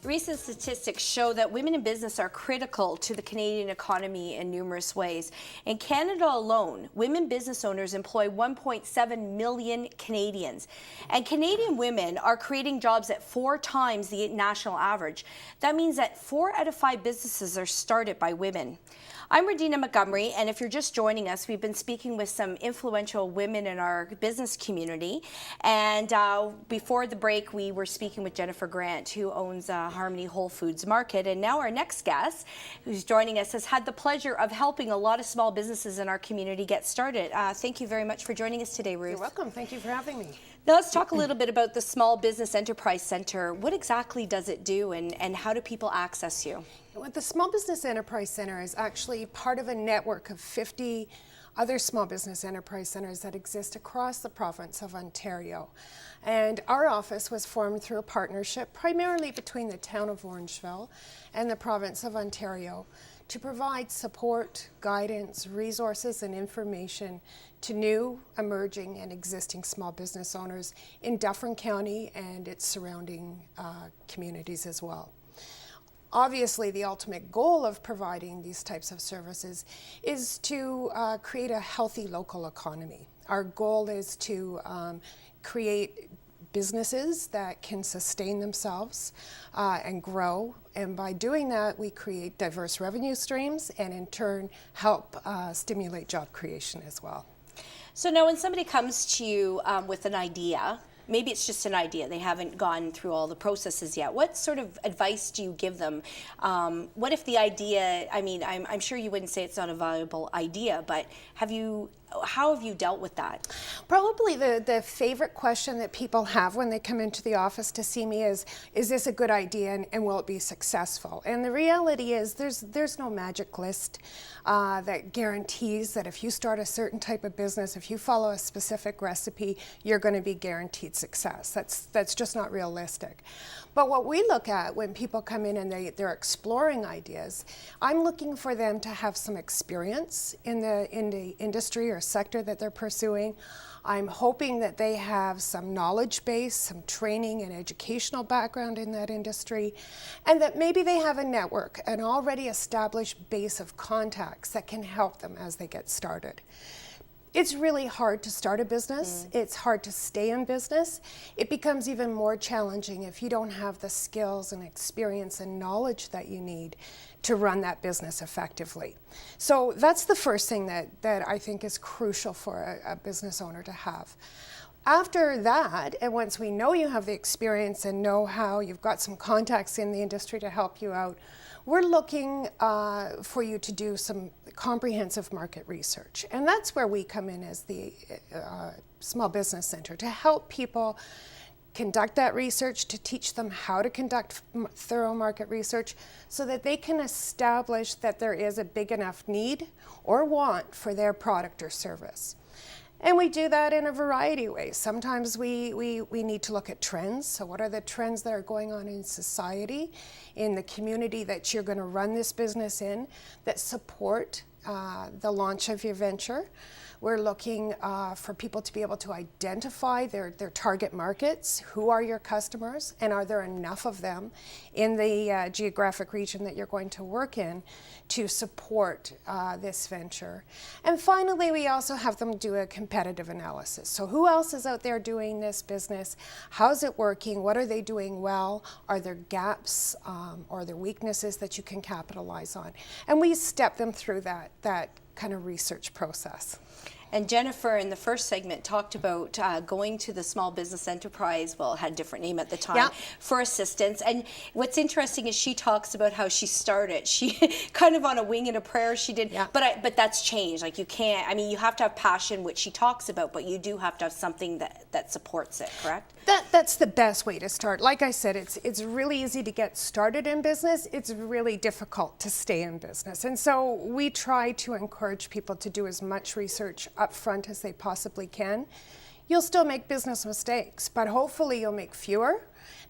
Recent statistics show that women in business are critical to the Canadian economy in numerous ways. In Canada alone, women business owners employ 1.7 million Canadians. And Canadian women are creating jobs at 4 times the national average. That means that 4 out of 5 businesses are started by women. I'm Radina Montgomery, and if you're just joining us, we've been speaking with some influential women in our business community. And before the break, we were speaking with Jennifer Grant, who owns Harmony Whole Foods Market. And now our next guest, who's joining us, has had the pleasure of helping a lot of small businesses in our community get started. Thank you very much for joining us today, Ruth. You're welcome. Thank you for having me. Now let's talk a little bit about the Small Business Enterprise Center. What exactly does it do, and how do people access you? Well, the Small Business Enterprise Center is actually part of a network of 50 other small business enterprise centers that exist across the province of Ontario. And our office was formed through a partnership primarily between the town of Orangeville and the province of Ontario to provide support, guidance, resources, and information to new, emerging, and existing small business owners in Dufferin County and its surrounding communities as well. Obviously, the ultimate goal of providing these types of services is to create a healthy local economy. Our goal is to create businesses that can sustain themselves and grow. And by doing that, we create diverse revenue streams and in turn help stimulate job creation as well. So now when somebody comes to you with an idea, maybe it's just an idea, they haven't gone through all the processes yet, what sort of advice do you give them? What if the idea, I mean, I'm sure you wouldn't say it's not a viable idea, but how have you dealt with that? Probably the favorite question that people have when they come into the office to see me is this a good idea and will it be successful? And the reality is there's no magic list that guarantees that if you start a certain type of business, if you follow a specific recipe, you're going to be guaranteed success. That's just not realistic. But what we look at when people come in and they're exploring ideas, I'm looking for them to have some experience in the industry or sector that they're pursuing. I'm hoping that they have some knowledge base, some training and educational background in that industry, and that maybe they have a network, an already established base of contacts that can help them as they get started. It's really hard to start a business. It's hard to stay in business. It becomes even more challenging if you don't have the skills and experience and knowledge that you need to run that business effectively. So that's the first thing that I think is crucial for a business owner to have. After that, and once we know you have the experience and know how you've got some contacts in the industry to help you out, we're looking for you to do some comprehensive market research. And that's where we come in as the Small Business Center to help people conduct that research, to teach them how to conduct thorough market research so that they can establish that there is a big enough need or want for their product or service. And we do that in a variety of ways. Sometimes we need to look at trends. So what are the trends that are going on in society, in the community that you're going to run this business in, that support the launch of your venture? We're looking for people to be able to identify their target markets. Who are your customers, and are there enough of them in the geographic region that you're going to work in to support this venture? And finally, we also have them do a competitive analysis. So who else is out there doing this business? How's it working? What are they doing well? Are there gaps or there weaknesses that you can capitalize on? And we step them through that kind of research process. And Jennifer, in the first segment, talked about going to the Small Business Enterprise, well, it had a different name at the time, for assistance. And what's interesting is she talks about how she started. She kind of on a wing and a prayer she did, but that's changed. Like you can't, I mean, you have to have passion, which she talks about, but you do have to have something that supports it, correct? That's the best way to start. Like I said, it's really easy to get started in business. It's really difficult to stay in business. And so we try to encourage people to do as much research up front as they possibly can. You'll still make business mistakes, but hopefully you'll make fewer.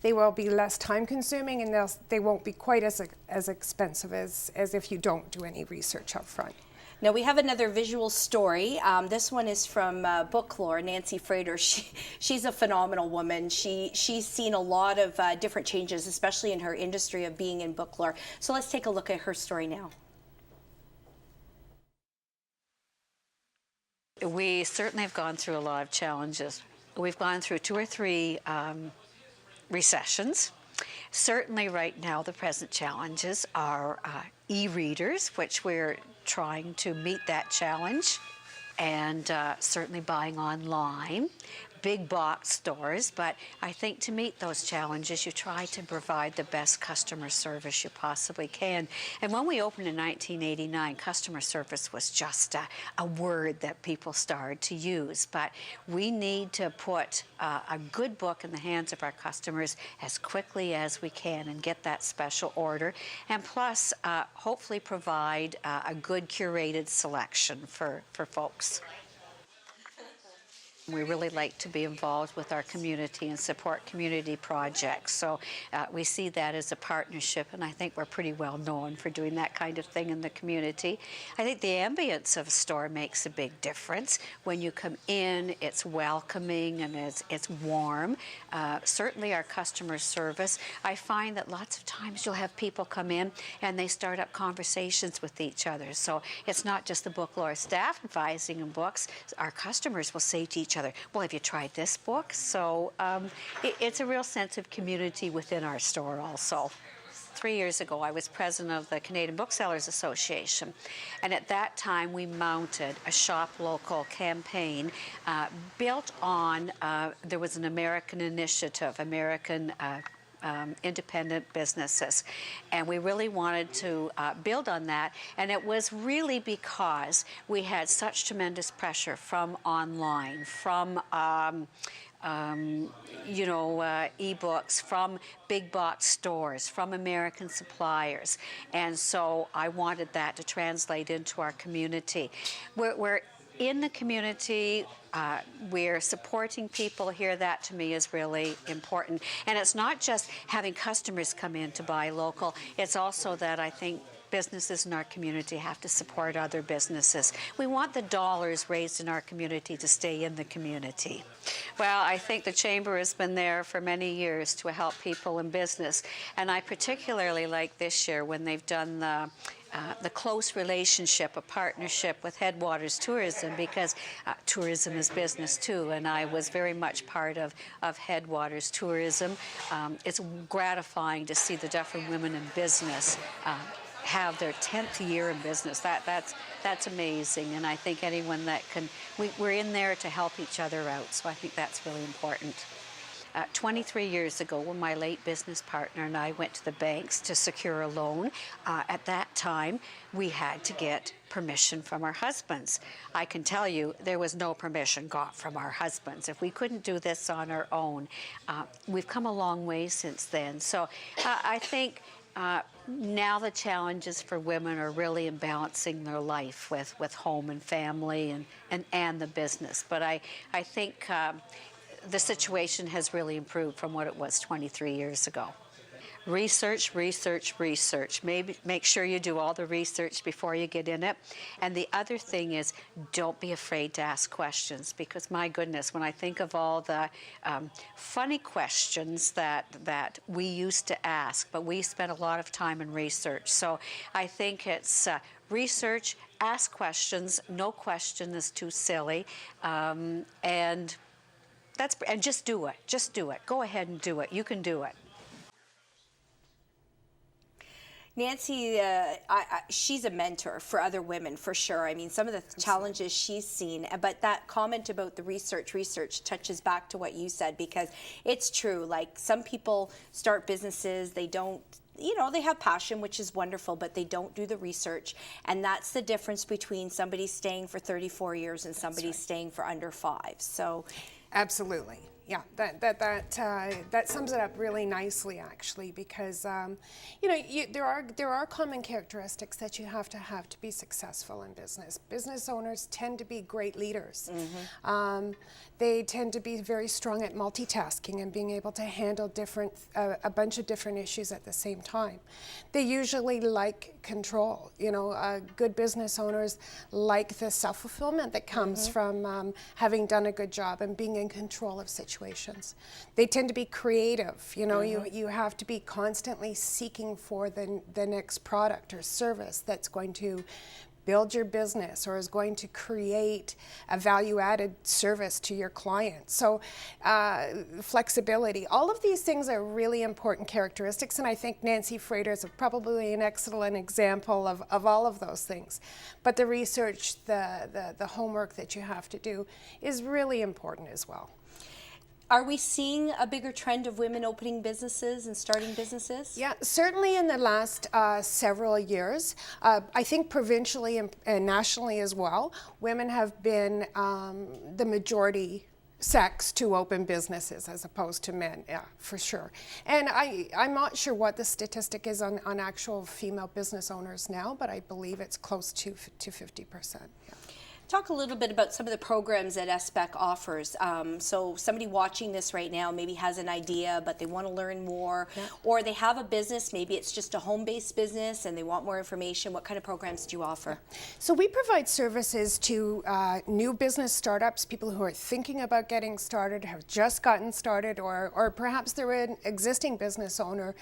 They will be less time consuming, and they won't be quite as expensive as if you don't do any research up front. Now we have another visual story. This one is from Booklore, Nancy Frater. She's a phenomenal woman. She's seen a lot of different changes, especially in her industry of being in Booklore. So let's take a look at her story now. We certainly have gone through a lot of challenges. We've gone through 2 or 3 recessions. Certainly right now the present challenges are e-readers, which we're trying to meet that challenge, and certainly buying online, big box stores. But I think to meet those challenges, you try to provide the best customer service you possibly can. And when we opened in 1989, customer service was just a word that people started to use. But we need to put a good book in the hands of our customers as quickly as we can and get that special order. And plus, hopefully provide a good curated selection for folks. We really like to be involved with our community and support community projects. So we see that as a partnership, and I think we're pretty well known for doing that kind of thing in the community. I think the ambience of a store makes a big difference. When you come in, it's welcoming and it's warm. Certainly our customer service. I find that lots of times you'll have people come in and they start up conversations with each other. So it's not just the Booklore staff advising in books. Our customers will say to each other, well, have you tried this book? So it's a real sense of community within our store also. 3 years ago, I was president of the Canadian Booksellers Association, and at that time we mounted a Shop Local campaign built on, there was an American initiative, American independent businesses, and we really wanted to build on that. And it was really because we had such tremendous pressure from online, from e-books, from big box stores, from American suppliers, and so I wanted that to translate into our community. We're in the community, we're supporting people here. That to me is really important. And it's not just having customers come in to buy local, it's also that I think businesses in our community have to support other businesses. We want the dollars raised in our community to stay in the community. Well, I think the Chamber has been there for many years to help people in business, and I particularly like this year when they've done the close relationship, a partnership with Headwaters Tourism, because tourism is business too, and I was very much part of Headwaters Tourism. It's gratifying to see the Dufferin Women in Business have their 10th year in business. That's amazing, and I think anyone that can, we're in there to help each other out, so I think that's really important. 23 years ago, when my late business partner and I went to the banks to secure a loan, at that time we had to get permission from our husbands. I can tell you there was no permission got from our husbands. If we couldn't do this on our own, we've come a long way since then. So I think now the challenges for women are really in balancing their life with home and family and the business. But I think the situation has really improved from what it was 23 years ago. Research, research, research. Maybe make sure you do all the research before you get in it. And the other thing is, don't be afraid to ask questions, because my goodness, when I think of all the funny questions that we used to ask, but we spent a lot of time in research. So I think it's research, ask questions, no question is too silly, and just do it. Just do it. Go ahead and do it. You can do it. Nancy, she's a mentor for other women, for sure. I mean, some of the challenges she's seen, but that comment about the research touches back to what you said, because it's true. Like, some people start businesses, they don't, they have passion, which is wonderful, but they don't do the research. And that's the difference between somebody staying for 34 years and somebody staying for under 5. So, absolutely. Yeah, that sums it up really nicely, actually, because there are common characteristics that you have to be successful in business. Business owners tend to be great leaders. They tend to be very strong at multitasking and being able to handle a bunch of different issues at the same time. They usually like control. Good business owners like the self-fulfillment that comes from having done a good job and being in control of situations. They tend to be creative. You have to be constantly seeking for the next product or service that's going to build your business or is going to create a value-added service to your client. So flexibility, all of these things are really important characteristics, and I think Nancy Frater is probably an excellent example of all of those things. But the research, the homework that you have to do is really important as well. Are we seeing a bigger trend of women opening businesses and starting businesses? Yeah, certainly in the last several years. I think provincially and nationally as well, women have been the majority sex to open businesses as opposed to men, yeah, for sure. And I'm not sure what the statistic is on actual female business owners now, but I believe it's close to 50%. Yeah. Talk a little bit about some of the programs that SBEC offers. So somebody watching this right now maybe has an idea, but they want to learn more, or they have a business, maybe it's just a home-based business and they want more information. What kind of programs do you offer? So we provide services to new business startups, people who are thinking about getting started, have just gotten started, or perhaps they're an existing business owner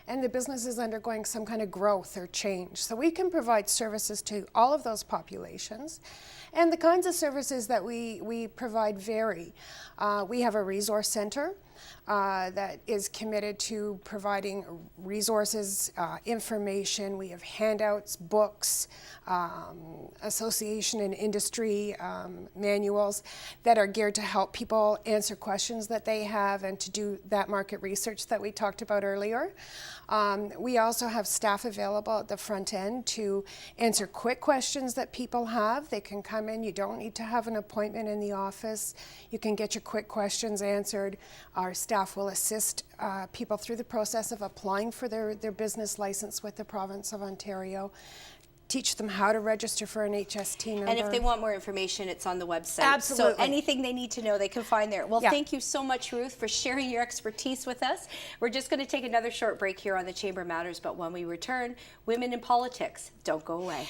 and the business is undergoing some kind of growth or change. So we can provide services to all of those populations. And the kinds of services that we provide vary. We have a resource center that is committed to providing resources, information. We have handouts, books, association and industry manuals that are geared to help people answer questions that they have and to do that market research that we talked about earlier. We also have staff available at the front end to answer quick questions that people have. They can come in. You don't need to have an appointment in the office. You can get your quick questions answered. Our staff will assist people through the process of applying for their business license with the province of Ontario, teach them how to register for an HST number. And if they want more information, it's on the website. Absolutely. So anything they need to know, they can find there. Well, Yeah. Thank you so much, Ruth, for sharing your expertise with us. We're just going to take another short break here on the Chamber Matters, but when we return, women in politics, don't go away.